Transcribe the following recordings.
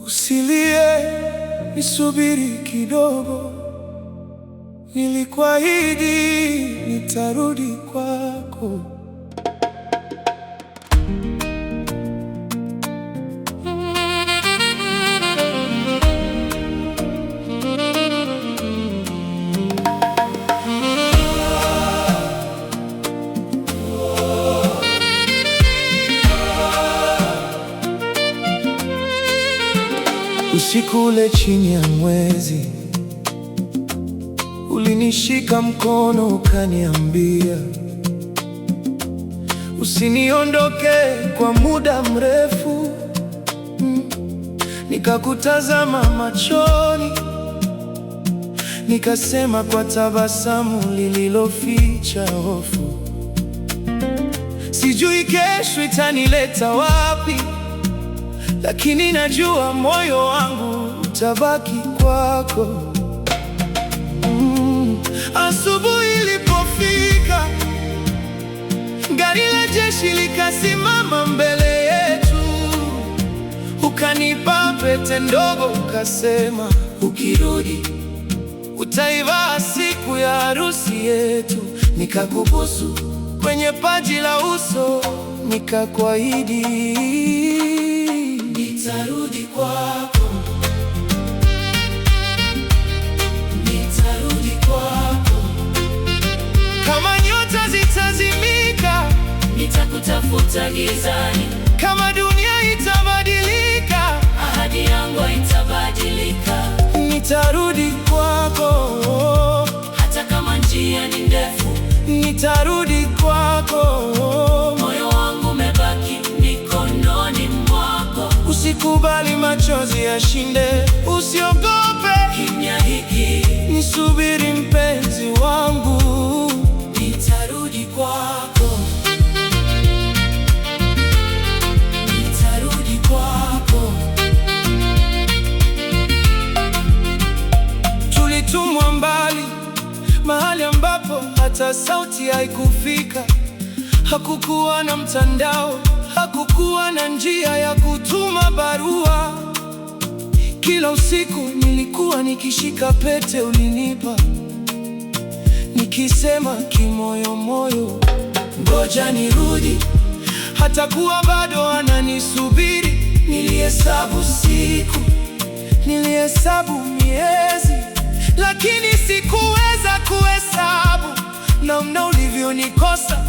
Usilie, nisubiri kidogo, nilikuahidi nitarudi kwako. Usiku ule chini ya mwezi, ulinishika mkono ukaniambia, usiniondoke kwa muda mrefu. Nikakutazama machoni, nikasema kwa tabasamu lililoficha hofu, sijui kesho itanileta wapi, lakini najua moyo wangu utabaki kwako. Asubuhi ilipofika, gari la jeshi likasimama mbele yetu, ukanipa pete ndogo, ukasema ukirudi utaivaa siku ya harusi yetu. Nikakubusu kwenye paji la uso, nikakuahidi nitarudi kwako, nitarudi kwako. Kama nyota zitazimika, nitakutafuta gizani. Kama dunia itabadilika, ahadi yangu haitabadilika. Nitarudi kwako, hata kama njia ni ndefu. Nitarudi kwako, moyo wangu umebaki mikononi mwako. Usikubali machozi yashinde, usiogope kimya hiki. Nisubiri mpenzi wangu, nitarudi kwako, nitarudi kwako. Tulitumwa mbali, mahali ambapo hata sauti haikufika. Hakukuwa na mtandao, hakukuwa na njia ya kutuma barua. Kila usiku nilikuwa nikishika pete ulinipa, nikisema kimoyomoyo, ngoja nirudi, hata kuwa bado ananisubiri. Nilihesabu siku, nilihesabu miezi, lakini sikuweza kuhesabu namna ulivyonikosa.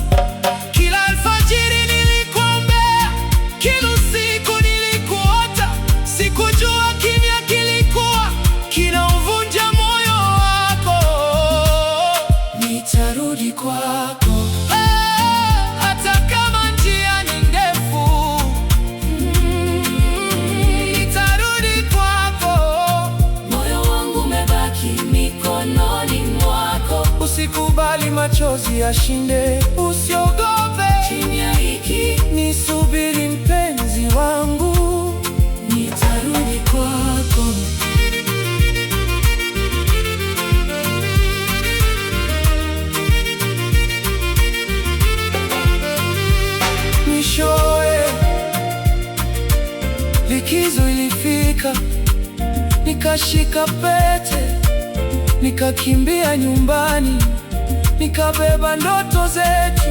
Kila alfajiri nilikuombea, kila usiku nilikuota. Sikujua kimya kilikuwa kinauvunja moyo wako. Nitarudi kwako, hata kama njia ni ndefu. Nitarudi kwako, moyo wangu umebaki mikononi mwako. Usikubali machozi yashinde, usiogope kimya hiki. Nisubiri mpenzi wangu, nitarudi kwako. Mwishowe likizo ilifika, nikashika pete, nikakimbia nyumbani, nikabeba ndoto zetu,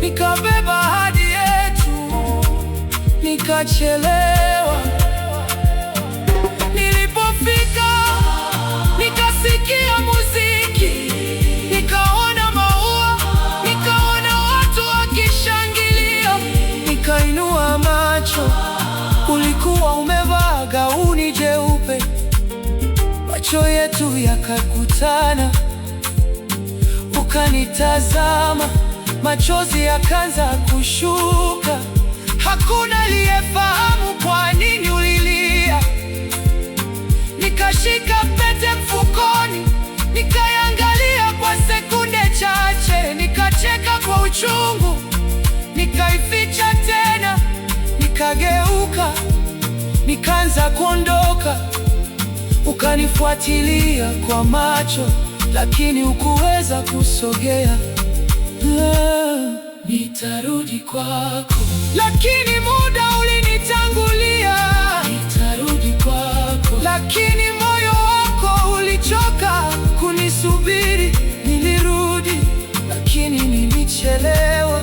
nikabeba ahadi yetu, nikachelewa. Nilipofika nikasikia muziki, nikaona maua, nikaona watu wakishangilia. Nikainua macho, ulikuwa umevaa gauni jeupe. Macho yetu yakakutana, ukanitazama, machozi yakaanza kushuka. Hakuna aliyefahamu kwa nini ulilia. Nikashika pete mfukoni, nikaiangalia kwa sekunde chache, nikacheka kwa uchungu, nikaificha tena, nikageuka, nikaanza kuondoka. ukanifuatilia kwa macho, lakini hukuweza kusogea. Nitarudi kwako, lakini muda ulinitangulia. nitarudi kwako, Lakini moyo wako ulichoka kunisubiri. Nilirudi, lakini nilichelewa.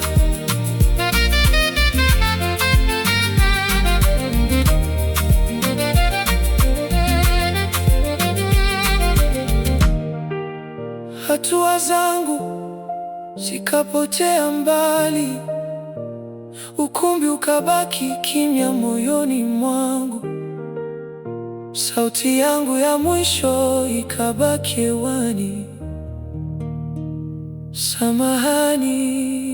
Hatua zangu zikapotea mbali, ukumbi ukabaki kimya moyoni mwangu. Sauti yangu ya mwisho ikabaki hewani, samahani.